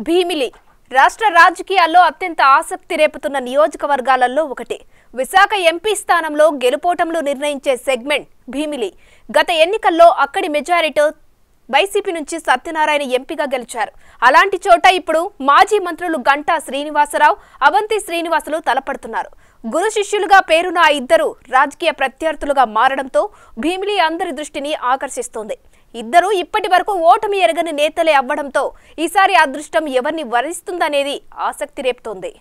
భీమిలి రాష్ట్ర రాజకీయాల్లో అత్యంత ఆసక్తి రేపుతున్న నియోజకవర్గాలలో ఒకటి. విశాఖ ఎంపీ స్థానంలో గెలుపోటంలో నిర్ణయించే సెగ్మెంట్ భీమిలి. గత ఎన్నికల్లో అక్కడి మెజారిటీ వైసీపీ నుంచి సత్యనారాయణ ఎంపీగా గెలిచారు. అలాంటి చోట ఇప్పుడు మాజీ మంత్రులు గంటా శ్రీనివాసరావు, అవంతి శ్రీనివాసులు తలపడుతున్నారు. గురు శిష్యులుగా పేరున్న ఆ ఇద్దరు రాజకీయ ప్రత్యర్థులుగా మారడంతో భీమిలి అందరి దృష్టిని ఆకర్షిస్తోంది. ఇద్దరు ఇప్పటి వరకు ఓటమి ఎరగని నేతలే అవ్వడంతో ఈసారి అదృష్టం ఎవరిని వరిస్తుందనేది ఆసక్తి రేపుతోంది.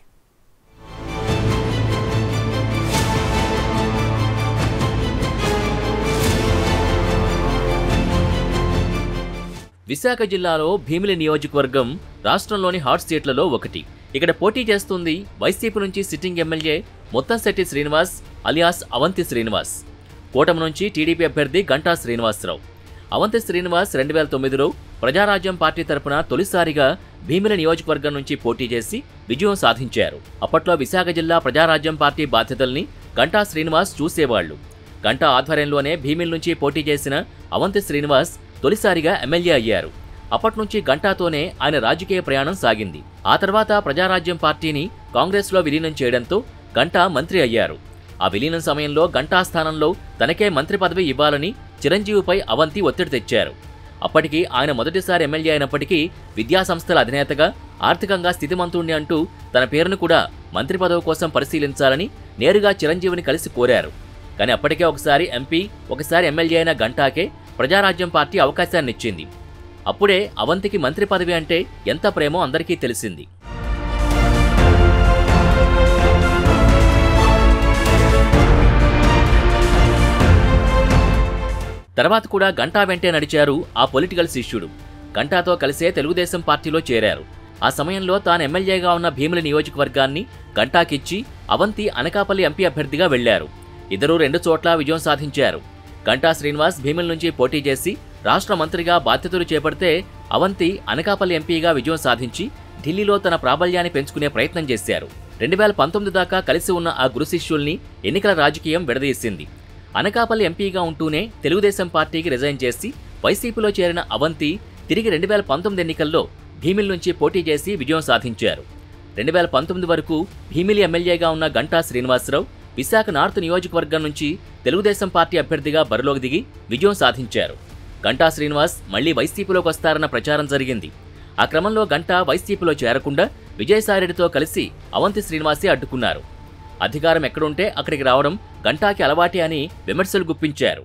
విశాఖ జిల్లాలో భీమిలి నియోజకవర్గం రాష్ట్రంలోని హాట్ సీట్లలో ఒకటి. ఇక్కడ పోటీ చేస్తుంది వైసీపీ నుంచి sitting MLA Muttamsetti Srinivas alias Avanthi Srinivas. కూటమి నుంచి టీడీపీ అభ్యర్థి గంటా శ్రీనివాసరావు. అవంతి శ్రీనివాస్ 2009లో ప్రజారాజ్యం పార్టీ తరపున తొలిసారిగా భీమిలి నియోజకవర్గం నుంచి పోటీ చేసి విజయం సాధించారు. అప్పట్లో విశాఖ జిల్లా ప్రజారాజ్యం పార్టీ బాధ్యతల్ని గంటా శ్రీనివాస్ చూసేవాళ్లు. గంటా ఆధ్వర్యంలోనే భీమిలి నుంచి పోటీ చేసిన అవంతి శ్రీనివాస్ తొలిసారిగా ఎమ్మెల్యే అయ్యారు. అప్పట్నుంచి గంటాతోనే ఆయన రాజకీయ ప్రయాణం సాగింది. ఆ తర్వాత ప్రజారాజ్యం పార్టీని కాంగ్రెస్లో విలీనం చేయడంతో గంటా మంత్రి అయ్యారు. ఆ విలీనం సమయంలో గంటా స్థానంలో తనకే మంత్రి పదవి ఇవ్వాలని చిరంజీవిపై అవంతి ఒత్తిడి తెచ్చారు. అప్పటికి ఆయన మొదటిసారి ఎమ్మెల్యే అయినప్పటికీ విద్యాసంస్థల అధినేతగా, ఆర్థికంగా స్థితిమంతుణ్ణి అంటూ తన పేరును కూడా మంత్రి పదవి కోసం పరిశీలించాలని నేరుగా చిరంజీవిని కలిసి కోరారు. కానీ అప్పటికే ఒకసారి ఎంపీ, ఒకసారి ఎమ్మెల్యే అయిన గంటాకే ప్రజారాజ్యం పార్టీ అవకాశాన్నిచ్చింది. అప్పుడే అవంతికి మంత్రి పదవి అంటే ఎంత ప్రేమో అందరికీ తెలిసింది. తర్వాత కూడా గంటా వెంటే నడిచారు ఆ పొలిటికల్ శిష్యుడు. గంటాతో కలిసే తెలుగుదేశం పార్టీలో చేరారు. ఆ సమయంలో తాను ఎమ్మెల్యేగా ఉన్న భీమిలి నియోజకవర్గాన్ని గంటాకిచ్చి అవంతి అనకాపల్లి ఎంపీ అభ్యర్థిగా వెళ్లారు. ఇద్దరూ 2 చోట్ల విజయం సాధించారు. గంటా శ్రీనివాస్ భీమిలి నుంచి పోటీ చేసి రాష్ట్ర మంత్రిగా బాధ్యతలు చేపడితే అవంతి అనకాపల్లి ఎంపీగా విజయం సాధించి ఢిల్లీలో తన ప్రాబల్యాన్ని పెంచుకునే ప్రయత్నం చేశారు. 2019 దాకా కలిసి ఉన్న ఆ గురు శిష్యుల్ని ఎన్నికల రాజకీయం విడదీసింది. అనకాపల్లి ఎంపీగా ఉంటూనే తెలుగుదేశం పార్టీకి రిజైన్ చేసి వైసీపీలో చేరిన అవంతి తిరిగి 2019 ఎన్నికల్లో భీమిలి నుంచి పోటీ చేసి విజయం సాధించారు. 2019 వరకు భీమిలి ఎమ్మెల్యేగా ఉన్న గంటా శ్రీనివాసరావు విశాఖ నార్త్ నియోజకవర్గం నుంచి తెలుగుదేశం పార్టీ అభ్యర్థిగా బరిలోకి దిగి విజయం సాధించారు. గంటా శ్రీనివాస్ మళ్లీ వైసీపీలోకి వస్తారన్న ప్రచారం జరిగింది. ఆ క్రమంలో గంటా వైసీపీలో చేరకుండా విజయసాయిరెడ్డితో కలిసి అవంతి శ్రీనివాసే అడ్డుకున్నారు. అధికారం ఎక్కడుంటే అక్కడికి రావడం గంటాకి అలవాటే అని విమర్శలు గుప్పించారు.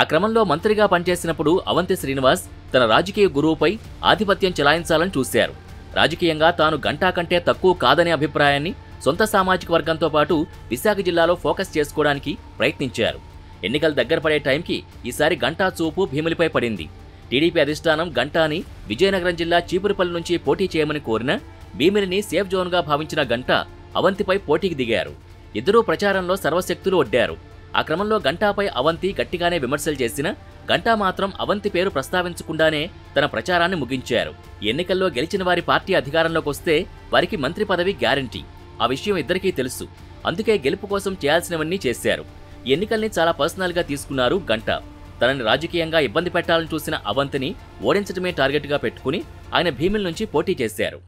ఆ క్రమంలో మంత్రిగా పనిచేసినప్పుడు అవంతి శ్రీనివాస్ తన రాజకీయ గురువుపై ఆధిపత్యం చెలాయించాలని చూశారు. రాజకీయంగా తాను గంటా కంటే తక్కువ కాదనే అభిప్రాయాన్ని సొంత సామాజిక వర్గంతో పాటు విశాఖ జిల్లాలో ఫోకస్ చేసుకోవడానికి ప్రయత్నించారు. ఎన్నికలు దగ్గర పడే టైంకి ఈసారి గంటా చూపు భీమిలిపై పడింది. టీడీపీ అధిష్టానం గంటాని విజయనగరం జిల్లా చీపురుపల్లి నుంచి పోటీ చేయమని కోరినా భీమిలిని సేఫ్ జోన్గా భావించిన గంటా అవంతిపై పోటీకి దిగారు. ఇద్దరూ ప్రచారంలో సర్వశక్తులు ఒడ్డారు. ఆ క్రమంలో గంటాపై అవంతి గట్టిగానే విమర్శలు చేసినా గంటా మాత్రం అవంతి పేరు ప్రస్తావించకుండానే తన ప్రచారాన్ని ముగించారు. ఎన్నికల్లో గెలిచిన వారి పార్టీ అధికారంలోకి వస్తే వారికి మంత్రి పదవి గ్యారంటీ. ఆ విషయం ఇద్దరికీ తెలుసు. అందుకే గెలుపు కోసం చేయాల్సినవన్నీ చేశారు. ఎన్నికల్ని చాలా పర్సనల్గా తీసుకున్నారు గంటా. తనని రాజకీయంగా ఇబ్బంది పెట్టాలని చూసిన అవంతిని ఓడించడమే టార్గెట్గా పెట్టుకుని ఆయన భీమిలి నుంచి పోటీ చేశారు.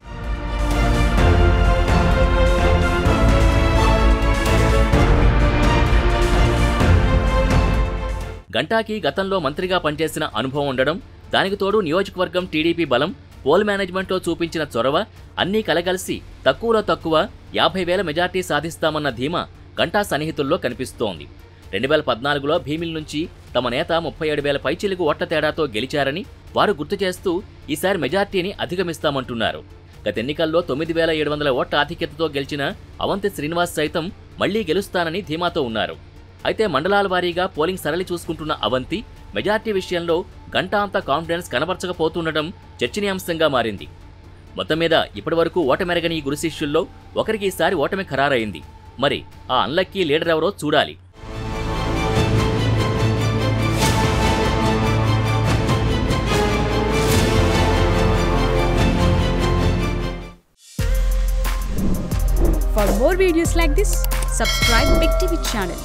గంటాకి గతంలో మంత్రిగా పనిచేసిన అనుభవం ఉండడం, దానికి తోడు నియోజకవర్గం టీడీపీ బలం, పోల్ మేనేజ్మెంట్లో చూపించిన చొరవ అన్నీ కలగలిసి తక్కువలో తక్కువ 50,000 మెజార్టీ సాధిస్తామన్న ధీమా గంటా సన్నిహితుల్లో కనిపిస్తోంది. 2014లో భీమిలి నుంచి తమ నేత 37,000 పైచిలుకు ఓట్ల తేడాతో గెలిచారని వారు గుర్తు చేస్తూ ఈసారి మెజార్టీని అధిగమిస్తామంటున్నారు. గత ఎన్నికల్లో 9,700 ఓట్ల ఆధిక్యతతో గెలిచిన అవంతి శ్రీనివాస్ సైతం మళ్లీ గెలుస్తానని ధీమాతో ఉన్నారు. అయితే మండలాల వారీగా పోలింగ్ సరళి చూసుకుంటున్న అవంతి మెజార్టీ విషయంలో గంటా అంత కాన్ఫిడెన్స్ కనబరచకపోతుండడం చర్చనీయాంశంగా మారింది. మొత్తం మీద ఇప్పటివరకు ఓటమెరగని ఈ గురు శిష్యుల్లో ఒకరికి ఈసారి ఓటమి ఖరారైంది. మరి ఆ అన్లక్కీ లీడర్ ఎవరో చూడాలి. For more videos like this, subscribe Big TV channel.